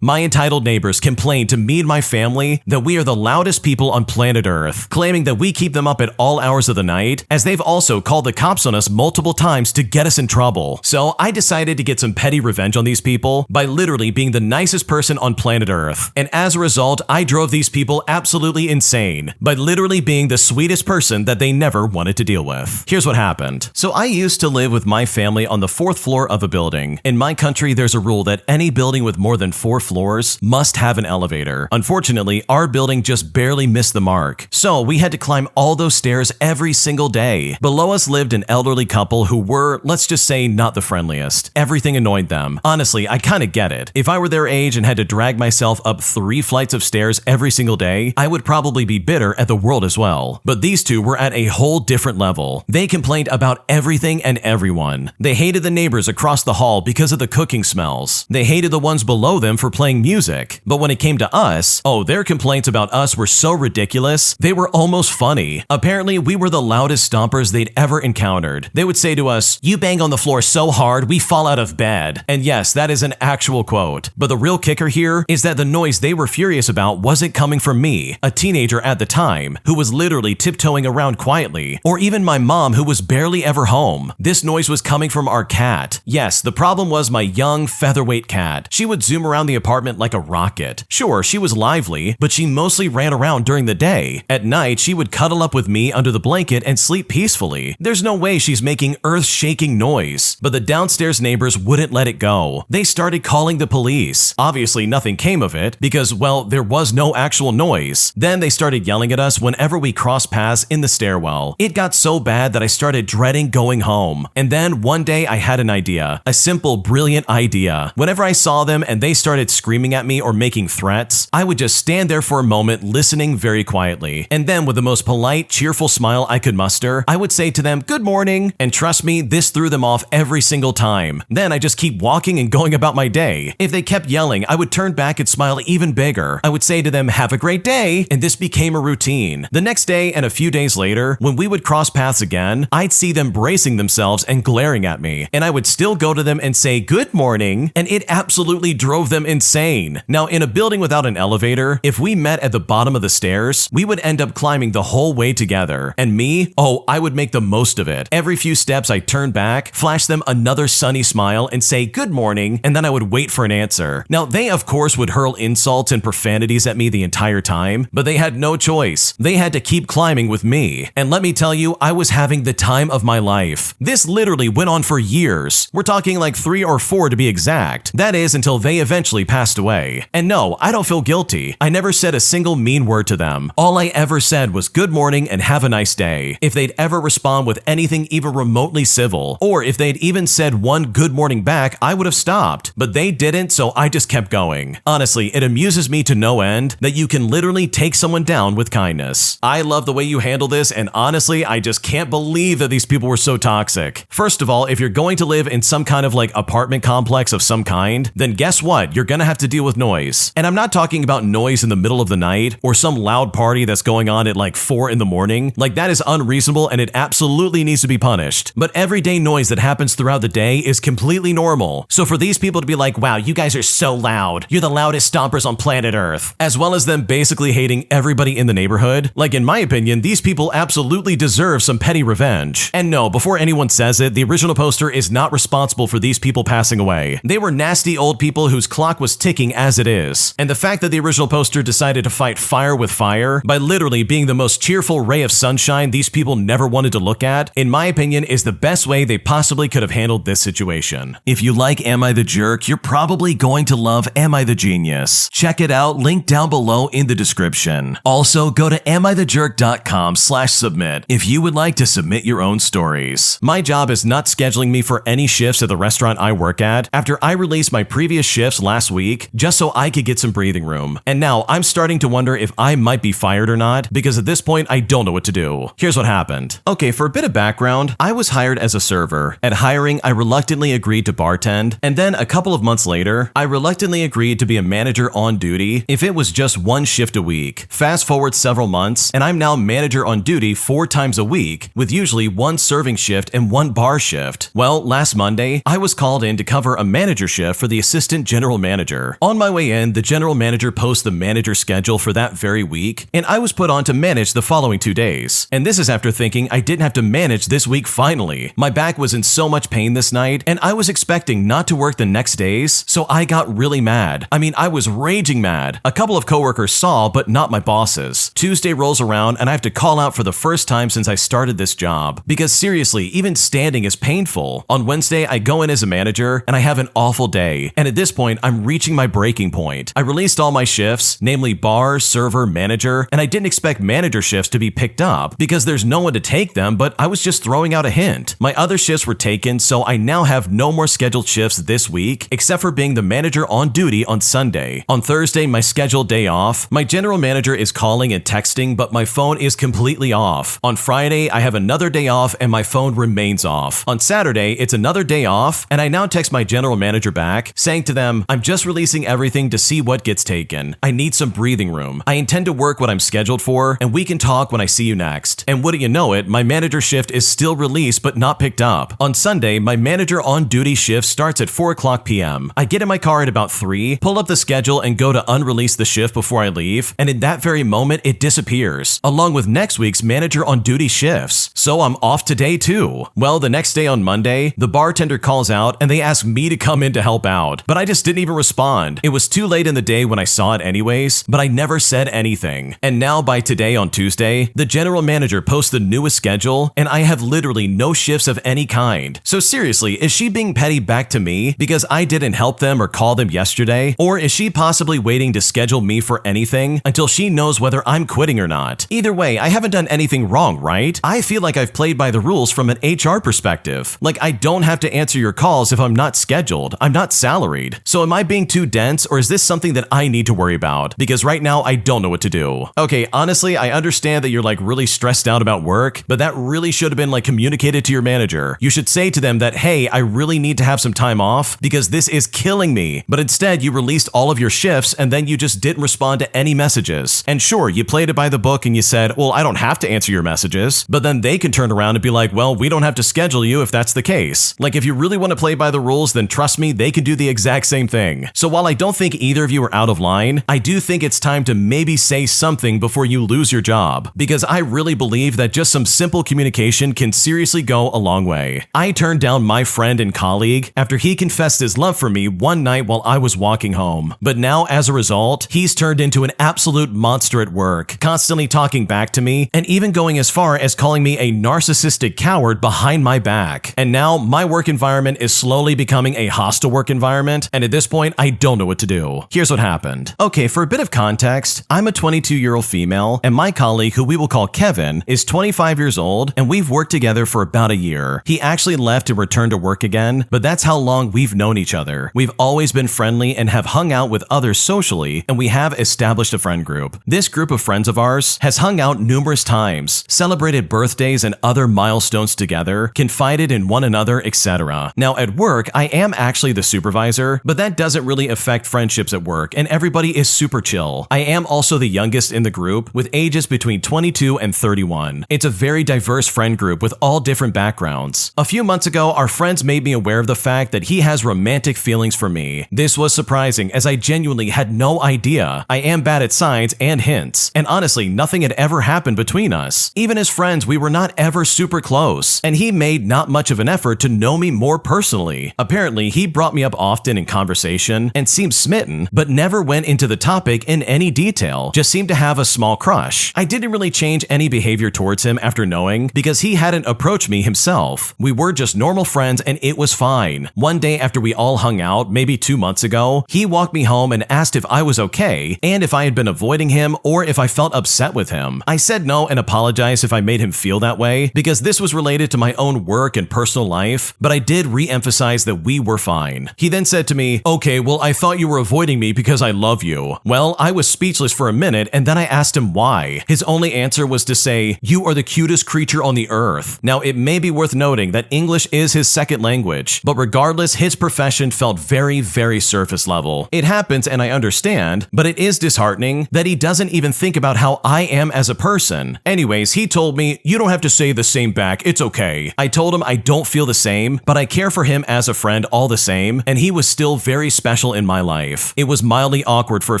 My entitled neighbors complain to me and my family that we are the loudest people on planet Earth, claiming that we keep them up at all hours of the night, as they've also called the cops on us multiple times to get us in trouble. So I decided to get some petty revenge on these people by literally being the nicest person on planet Earth. And as a result, I drove these people absolutely insane by literally being the sweetest person that they never wanted to deal with. Here's what happened. So I used to live with my family on the 4th floor of a building. In my country, there's a rule that any building with more than 4 floors must have an elevator. Unfortunately, our building just barely missed the mark. So we had to climb all those stairs every single day. Below us lived an elderly couple who were, let's just say, not the friendliest. Everything annoyed them. Honestly, I kinda get it. If I were their age and had to drag myself up 3 flights of stairs every single day, I would probably be bitter at the world as well. But these two were at a whole different level. They complained about everything and everyone. They hated the neighbors across the hall because of the cooking smells. They hated the ones below them for playing music. But when it came to us, oh, their complaints about us were so ridiculous, they were almost funny. Apparently, we were the loudest stompers they'd ever encountered. They would say to us, "You bang on the floor so hard, we fall out of bed." And yes, that is an actual quote. But the real kicker here is that the noise they were furious about wasn't coming from me, a teenager at the time, who was literally tiptoeing around quietly, or even my mom who was barely ever home. This noise was coming from our cat. Yes, the problem was my young, featherweight cat. She would zoom around the apartment like a rocket. Sure, she was lively, but she mostly ran around during the day. At night, she would cuddle up with me under the blanket and sleep peacefully. There's no way she's making earth-shaking noise. But the downstairs neighbors wouldn't let it go. They started calling the police. Obviously, nothing came of it because, well, there was no actual noise. Then they started yelling at us whenever we crossed paths in the stairwell. It got so bad that I started dreading going home. And then one day I had an idea. A simple, brilliant idea. Whenever I saw them and they started screaming at me or making threats, I would just stand there for a moment listening very quietly. And then with the most polite, cheerful smile I could muster, I would say to them, "Good morning." And trust me, this threw them off every single time. Then I just keep walking and going about my day. If they kept yelling, I would turn back and smile even bigger. I would say to them, "Have a great day." And this became a routine. The next day and a few days later, when we would cross paths again, I'd see them bracing themselves and glaring at me. And I would still go to them and say, "Good morning." And it absolutely drove them insane. Now, in a building without an elevator, if we met at the bottom of the stairs, we would end up climbing the whole way together. And me, oh, I would make the most of it. Every few steps I'd turn back, flash them another sunny smile and say, "Good morning," and then I would wait for an answer. Now, they of course would hurl insults and profanities at me the entire time, but they had no choice. They had to keep climbing with me. And let me tell you, I was having the time of my life. This literally went on for years. We're talking like 3 or 4 to be exact. That is until they eventually passed away. And no, I don't feel guilty. I never said a single mean word to them. All I ever said was good morning and have a nice day. If they'd ever respond with anything even remotely civil, or if they'd even said one good morning back, I would have stopped. But they didn't, so I just kept going. Honestly, it amuses me to no end that you can literally take someone down with kindness. I love the way you handle this, and honestly, I just can't believe that these people were so toxic. First of all, if you're going to live in some kind of like apartment complex of some kind, then guess what? You're gonna have to deal with noise. And I'm not talking about noise in the middle of the night or some loud party that's going on at like 4 in the morning. Like, that is unreasonable and it absolutely needs to be punished. But everyday noise that happens throughout the day is completely normal. So for these people to be like, "Wow, you guys are so loud. You're the loudest stompers on planet Earth," as well as them basically hating everybody in the neighborhood, like, in my opinion, these people absolutely deserve some petty revenge. And no, before anyone says it, the original poster is not responsible for these people passing away. They were nasty old people whose clock was ticking as it is. And the fact that the original poster decided to fight fire with fire by literally being the most cheerful ray of sunshine these people never wanted to look at, in my opinion, is the best way they possibly could have handled this situation. If you like Am I the Jerk, you're probably going to love Am I the Genius. Check it out, link down below in the description. Also, go to amithejerk.com/submit if you would like to submit your own stories. My job is not scheduling me for any shifts at the restaurant I work at after I released my previous shifts last week just so I could get some breathing room. And now I'm starting to wonder if I might be fired or not, because at this point I don't know what to do. Here's what happened. Okay, for a bit of background, I was hired as a server. At hiring, I reluctantly agreed to bartend, and then a couple of months later, I reluctantly agreed to be a manager on duty if it was just 1 shift a week. Fast forward several months, and I'm now manager on duty 4 times a week, with usually 1 serving shift and 1 bar shift. Well, last Monday, I was called in to cover a manager shift for the assistant general manager. manager. On my way in, the general manager posts the manager schedule for that very week, and I was put on to manage the following 2 days. And this is after thinking I didn't have to manage this week finally. My back was in so much pain this night, and I was expecting not to work the next days, so I got really mad. I mean, I was raging mad. A couple of coworkers saw, but not my bosses. Tuesday rolls around, and I have to call out for the first time since I started this job. Because seriously, even standing is painful. On Wednesday, I go in as a manager, and I have an awful day. And at this point, I'm reaching my breaking point. I released all my shifts, namely bar, server, manager, and I didn't expect manager shifts to be picked up because there's no one to take them, but I was just throwing out a hint. My other shifts were taken, so I now have no more scheduled shifts this week, except for being the manager on duty on Sunday. On Thursday, my scheduled day off, my general manager is calling and texting, but my phone is completely off. On Friday, I have another day off and my phone remains off. On Saturday, it's another day off, and I now text my general manager back, saying to them, I'm just releasing everything to see what gets taken. I need some breathing room. I intend to work what I'm scheduled for, and we can talk when I see you next. And wouldn't you know it, my manager shift is still released but not picked up. On Sunday, my manager on duty shift starts at 4:00 p.m. I get in my car at about 3, pull up the schedule and go to unrelease the shift before I leave, and in that very moment, it disappears, along with next week's manager on duty shifts. So I'm off today too. Well, the next day on Monday, the bartender calls out and they ask me to come in to help out, but I just didn't even respond. It was too late in the day when I saw it anyways, but I never said anything. And now by today on Tuesday, the general manager posts the newest schedule, and I have literally no shifts of any kind. So seriously, is she being petty back to me because I didn't help them or call them yesterday? Or is she possibly waiting to schedule me for anything until she knows whether I'm quitting or not? Either way, I haven't done anything wrong, right? I feel like I've played by the rules from an HR perspective. Like I don't have to answer your calls if I'm not scheduled. I'm not salaried. So am I being too dense, or is this something that I need to worry about? Because right now I don't know what to do. Okay, honestly, I understand that you're like really stressed out about work, but that really should have been like communicated to your manager. You should say to them that, hey, I really need to have some time off because this is killing me. But instead, you released all of your shifts and then you just didn't respond to any messages. And sure, you played it by the book and you said, well, I don't have to answer your messages. But then they can turn around and be like, well, we don't have to schedule you if that's the case. Like if you really want to play by the rules, then trust me, they can do the exact same thing. So while I don't think either of you are out of line, I do think it's time to maybe say something before you lose your job. Because I really believe that just some simple communication can seriously go a long way. I turned down my friend and colleague after he confessed his love for me one night while I was walking home. But now, as a result, he's turned into an absolute monster at work, constantly talking back to me and even going as far as calling me a narcissistic coward behind my back. And now my work environment is slowly becoming a hostile work environment, and at this point, I don't know what to do. Here's what happened. Okay, for a bit of context, I'm a 22-year-old female, and my colleague, who we will call Kevin, is 25 years old, and we've worked together for about a year. He actually left and returned to work again, but that's how long we've known each other. We've always been friendly and have hung out with others socially, and we have established a friend group. This group of friends of ours has hung out numerous times, celebrated birthdays and other milestones together, confided in one another, etc. Now at work, I am actually the supervisor, but that doesn't really affect friendships at work, and everybody is super chill. I am also the youngest in the group, with ages between 22 and 31. It's a very diverse friend group with all different backgrounds. A few months ago, our friends made me aware of the fact that he has romantic feelings for me. This was surprising, as I genuinely had no idea. I am bad at signs and hints, and honestly, nothing had ever happened between us. Even as friends, we were not ever super close, and he made not much of an effort to know me more personally. Apparently, he brought me up often in conversation and seemed smitten, but never went into the topic in any detail, just seemed to have a small crush. I didn't really change any behavior towards him after knowing, because he hadn't approached me himself. We were just normal friends and it was fine. One day after we all hung out, maybe 2 months ago, he walked me home and asked if I was okay and if I had been avoiding him or if I felt upset with him. I said no and apologized if I made him feel that way, because this was related to my own work and personal life, but I did re-emphasize that we were fine. He then said to me, okay, well, I thought you were avoiding me because I love you. Well, I was speechless for a minute and then I asked him why. His only answer was to say, you are the cutest creature on the earth. Now, it may be worth noting that English is his second language, but regardless, his profession felt very, very surface level. It happens and I understand, but it is disheartening that he doesn't even think about how I am as a person. Anyways, he told me, you don't have to say the same back, it's okay. I told him I don't feel the same, but I care for him as a friend all the same, and he was still very special special in my life. It was mildly awkward for a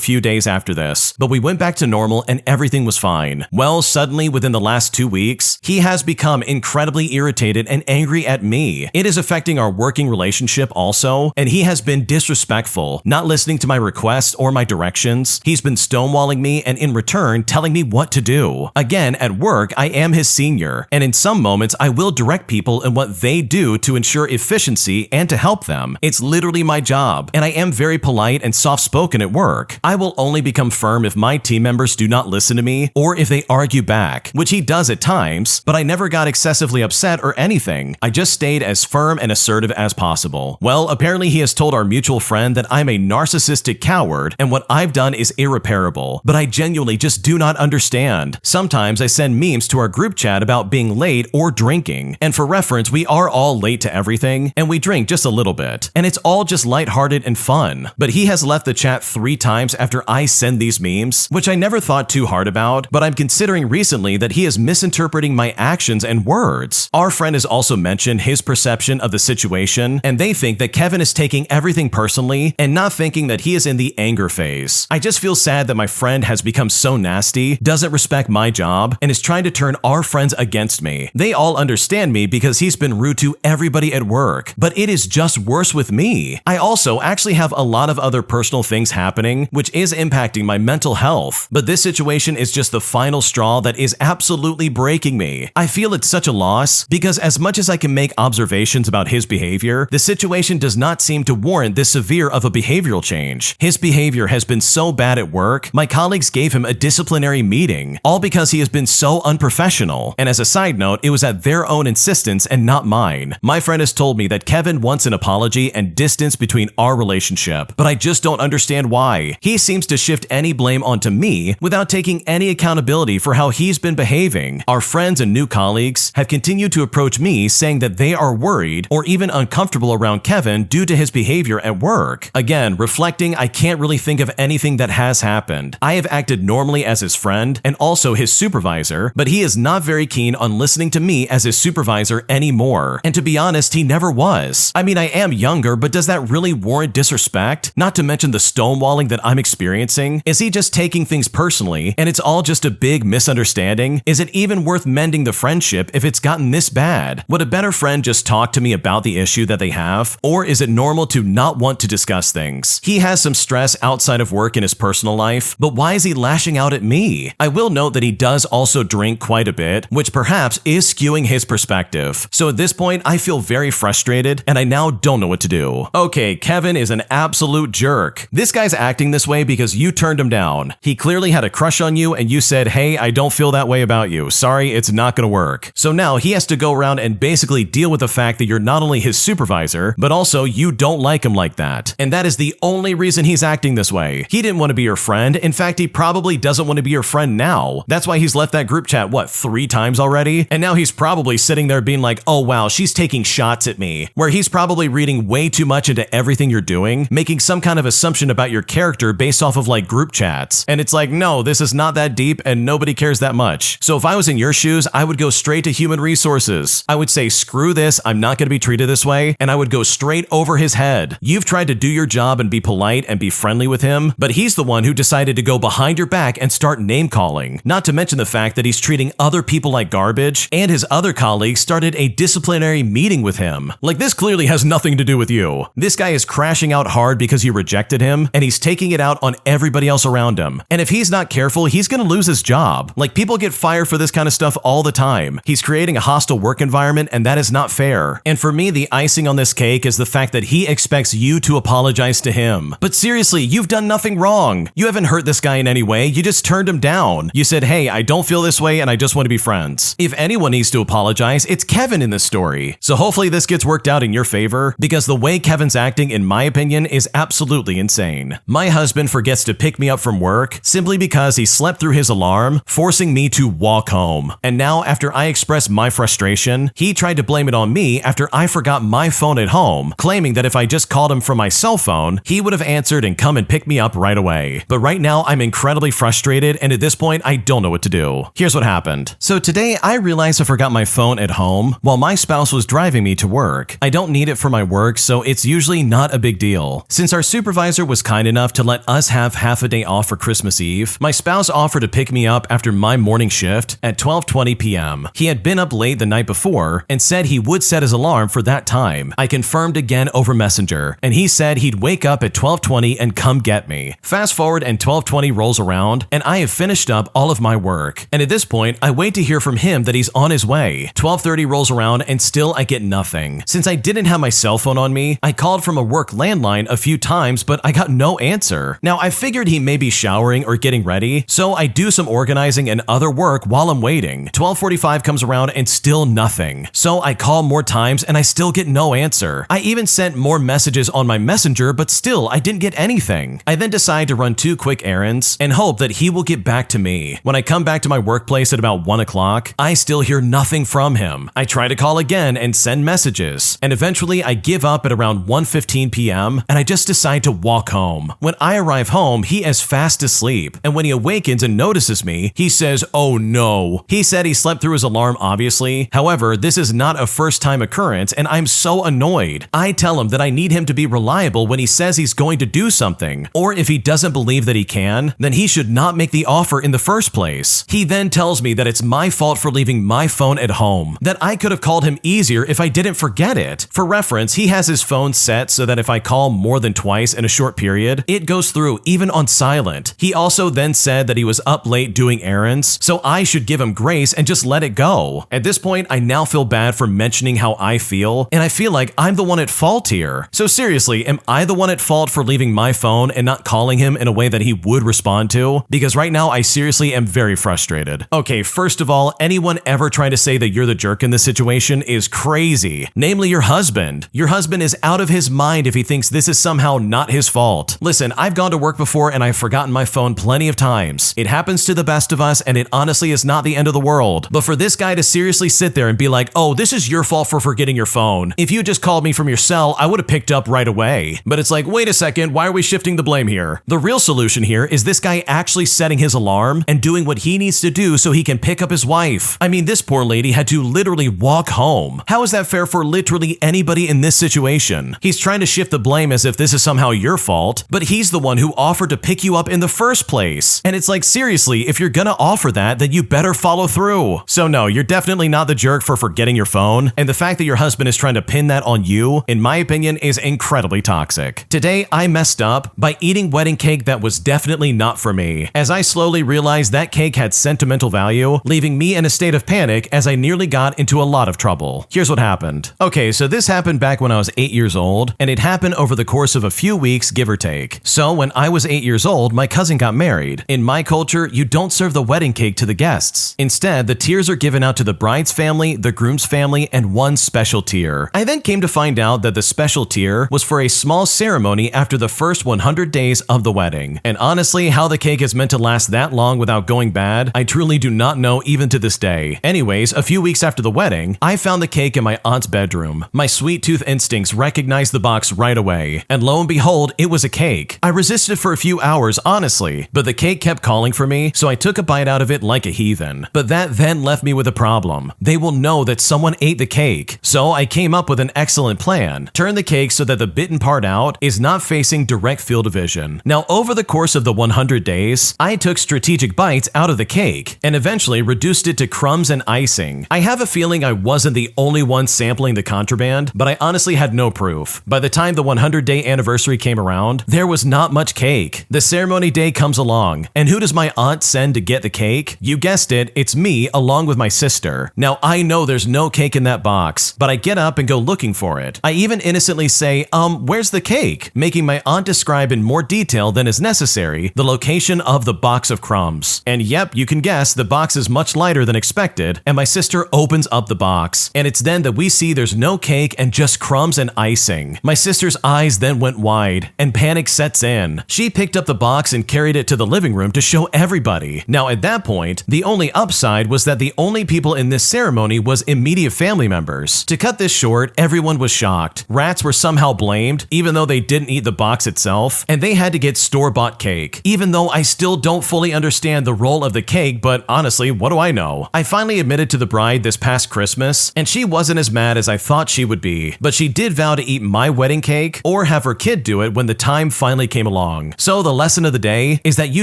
few days after this, but we went back to normal and everything was fine. Well, suddenly within the last 2 weeks, he has become incredibly irritated and angry at me. It is affecting our working relationship also, and he has been disrespectful, not listening to my requests or my directions. He's been stonewalling me and in return telling me what to do. Again, at work, I am his senior, and in some moments I will direct people in what they do to ensure efficiency and to help them. It's literally my job, and I am very polite and soft-spoken at work. I will only become firm if my team members do not listen to me or if they argue back, which he does at times, but I never got excessively upset or anything. I just stayed as firm and assertive as possible. Well, apparently he has told our mutual friend that I'm a narcissistic coward and what I've done is irreparable, but I genuinely just do not understand. Sometimes I send memes to our group chat about being late or drinking, and for reference, we are all late to everything, and we drink just a little bit, and it's all just lighthearted and fun. But he has left the chat 3 times after I send these memes, which I never thought too hard about, but I'm considering recently that he is misinterpreting my actions and words. Our friend has also mentioned his perception of the situation, and they think that Kevin is taking everything personally and not thinking that he is in the anger phase. I just feel sad that my friend has become so nasty, doesn't respect my job, and is trying to turn our friends against me. They all understand me because he's been rude to everybody at work, but it is just worse with me. I also actually have a lot of other personal things happening, which is impacting my mental health, but this situation is just the final straw that is absolutely breaking me. I feel it's such a loss because as much as I can make observations about his behavior, the situation does not seem to warrant this severe of a behavioral change. His behavior has been so bad at work, my colleagues gave him a disciplinary meeting, all because he has been so unprofessional. And as a side note, it was at their own insistence and not mine. My friend has told me that Kevin wants an apology and distance between our relationship, but I just don't understand why. He seems to shift any blame onto me without taking any accountability for how he's been behaving. Our friends and new colleagues have continued to approach me saying that they are worried or even uncomfortable around Kevin due to his behavior at work. Again, reflecting, I can't really think of anything that has happened. I have acted normally as his friend and also his supervisor, but he is not very keen on listening to me as his supervisor anymore. And to be honest, he never was. I mean, I am younger, but does that really warrant disrespect? Not to mention the stonewalling that I'm experiencing. Is he just taking things personally and it's all just a big misunderstanding? Is it even worth mending the friendship if it's gotten this bad? Would a better friend just talk to me about the issue that they have? Or is it normal to not want to discuss things? He has some stress outside of work in his personal life, but why is he lashing out at me? I will note that he does also drink quite a bit, which perhaps is skewing his perspective. So at this point, I feel very frustrated and I now don't know what to do. Okay, Kevin is an absolute jerk. This guy's acting this way because you turned him down. He clearly had a crush on you and you said, hey, I don't feel that way about you. Sorry, it's not gonna work. So now he has to go around and basically deal with the fact that you're not only his supervisor, but also you don't like him like that. And that is the only reason he's acting this way. He didn't want to be your friend. In fact, he probably doesn't want to be your friend now. That's why he's left that group chat, what, 3 times already? And now he's probably sitting there being like, oh wow, she's taking shots at me. Where he's probably reading way too much into everything you're doing, making some kind of assumption about your character based off of like group chats. And it's like, no, this is not that deep and nobody cares that much. So if I was in your shoes, I would go straight to human resources. I would say, screw this, I'm not going to be treated this way, and I would go straight over his head. You've tried to do your job and be polite and be friendly with him, but he's the one who decided to go behind your back and start name calling. Not to mention the fact that he's treating other people like garbage, and his other colleagues started a disciplinary meeting with him. Like, this clearly has nothing to do with you. This guy is crashing out hard because you rejected him, and he's taking it out on everybody else around him. And if he's not careful, he's gonna lose his job. Like, people get fired for this kind of stuff all the time. He's creating a hostile work environment, and that is not fair. And for me, the icing on this cake is the fact that he expects you to apologize to him. But seriously, you've done nothing wrong. You haven't hurt this guy in any way. You just turned him down. You said, hey, I don't feel this way and I just want to be friends. If anyone needs to apologize, it's Kevin in this story. So hopefully this gets worked out in your favor, because the way Kevin's acting, in my opinion, is absolutely insane. My husband forgets to pick me up from work simply because he slept through his alarm, forcing me to walk home. And now, after I expressed my frustration, he tried to blame it on me after I forgot my phone at home, claiming that if I just called him from my cell phone, he would have answered and come and pick me up right away. But right now, I'm incredibly frustrated, and at this point, I don't know what to do. Here's what happened. So today, I realized I forgot my phone at home while my spouse was driving me to work. I don't need it for my work, so it's usually not a big deal. deal. Since our supervisor was kind enough to let us have half a day off for Christmas Eve, my spouse offered to pick me up after my morning shift at 12:20 p.m. He had been up late the night before and said he would set his alarm for that time. I confirmed again over Messenger, and he said he'd wake up at 12:20 and come get me. Fast forward and 12:20 rolls around, and I have finished up all of my work. And at this point, I wait to hear from him that he's on his way. 12:30 rolls around, and still I get nothing. Since I didn't have my cell phone on me, I called from a work landline a few times, but I got no answer. Now, I figured he may be showering or getting ready, so I do some organizing and other work while I'm waiting. 12:45 comes around and still nothing. So I call more times and I still get no answer. I even sent more messages on my messenger, but still I didn't get anything. I then decide to run 2 quick errands and hope that he will get back to me. When I come back to my workplace at about 1 o'clock, I still hear nothing from him. I try to call again and send messages, and eventually I give up at around 1:15 p.m. and I just decide to walk home. When I arrive home, he is fast asleep, and when he awakens and notices me, he says, "Oh no." He said he slept through his alarm, obviously. However, this is not a first-time occurrence, and I'm so annoyed. I tell him that I need him to be reliable when he says he's going to do something, or if he doesn't believe that he can, then he should not make the offer in the first place. He then tells me that it's my fault for leaving my phone at home, that I could have called him easier if I didn't forget it. For reference, he has his phone set so that if I call more than twice in a short period, it goes through even on silent. He also then said that he was up late doing errands, so I should give him grace and just let it go. At this point, I now feel bad for mentioning how I feel, and I feel like I'm the one at fault here. So seriously, am I the one at fault for leaving my phone and not calling him in a way that he would respond to? Because right now, I seriously am very frustrated. Okay, first of all, anyone ever trying to say that you're the jerk in this situation is crazy. Namely, your husband. Your husband is out of his mind if he thinks this is somehow not his fault. Listen, I've gone to work before and I've forgotten my phone plenty of times. It happens to the best of us, and it honestly is not the end of the world. But for this guy to seriously sit there and be like, "Oh, this is your fault for forgetting your phone. If you just called me from your cell, I would have picked up right away." But it's like, wait a second, why are we shifting the blame here? The real solution here is this guy actually setting his alarm and doing what he needs to do so he can pick up his wife. I mean, this poor lady had to literally walk home. How is that fair for literally anybody in this situation? He's trying to shift the blame as if this is somehow your fault, but he's the one who offered to pick you up in the first place. And it's like, seriously, if you're gonna offer that, then you better follow through. So no, you're definitely not the jerk for forgetting your phone, and the fact that your husband is trying to pin that on you, in my opinion, is incredibly toxic. Today, I messed up by eating wedding cake that was definitely not for me, as I slowly realized that cake had sentimental value, leaving me in a state of panic as I nearly got into a lot of trouble. Here's what happened. Okay, so this happened back when I was 8 years old, and it happened over the course of a few weeks, give or take. So when I was 8 years old, my cousin got married. In my culture, you don't serve the wedding cake to the guests. Instead, the tiers are given out to the bride's family, the groom's family, and one special tier. I then came to find out that the special tier was for a small ceremony after the first 100 days of the wedding. And honestly, how the cake is meant to last that long without going bad, I truly do not know even to this day. Anyways, a few weeks after the wedding, I found the cake in my aunt's bedroom. My sweet tooth instincts recognized the box right away, and lo and behold, it was a cake. I resisted for a few hours, honestly, but the cake kept calling for me, so I took a bite out of it like a heathen. But that then left me with a problem. They will know that someone ate the cake. So I came up with an excellent plan. Turn the cake so that the bitten part out is not facing direct field of vision. Now, over the course of the 100 days, I took strategic bites out of the cake and eventually reduced it to crumbs and icing. I have a feeling I wasn't the only one sampling the contraband, but I honestly had no proof. By the time the 100-day anniversary came around, there was not much cake. The ceremony day comes along, and who does my aunt send to get the cake? You guessed it, it's me along with my sister. Now, I know there's no cake in that box, but I get up and go looking for it. I even innocently say, where's the cake? Making my aunt describe in more detail than is necessary the location of the box of crumbs. And yep, you can guess, the box is much lighter than expected, and my sister opens up the box. And it's then that we see there's no cake and just crumbs and icing. My sister's eyes then went wide, and panic sets in. She picked up the box and carried it to the living room to show everybody. Now at that point, the only upside was that the only people in this ceremony was immediate family members. To cut this short, everyone was shocked. Rats were somehow blamed, even though they didn't eat the box itself, and they had to get store-bought cake. Even though I still don't fully understand the role of the cake, but honestly, what do I know? I finally admitted to the bride this past Christmas, and she wasn't as mad as I thought she would be, but she did vow to eat my wedding cake or or have her kid do it when the time finally came along. So the lesson of the day is that you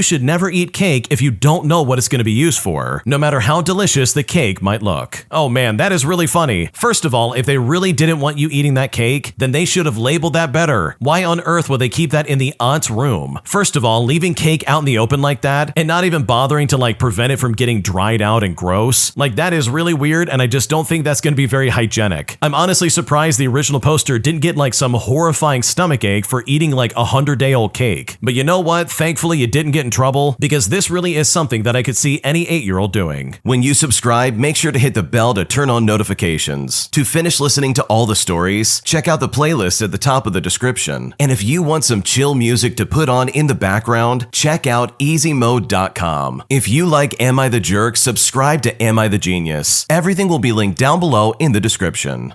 should never eat cake if you don't know what it's going to be used for, no matter how delicious the cake might look. Oh man, that is really funny. First of all, if they really didn't want you eating that cake, then they should have labeled that better. Why on earth would they keep that in the aunt's room? First of all, leaving cake out in the open like that and not even bothering to prevent it from getting dried out and gross, that is really weird, and I just don't think that's going to be very hygienic. I'm honestly surprised the original poster didn't get some horrifying stomachache for eating a 100-day-old cake. But you know what? Thankfully you didn't get in trouble, because this really is something that I could see any 8-year-old doing. When you subscribe, make sure to hit the bell to turn on notifications. To finish listening to all the stories, check out the playlist at the top of the description. And if you want some chill music to put on in the background, check out easymode.com. If you like Am I the Jerk, subscribe to Am I the Genius. Everything will be linked down below in the description.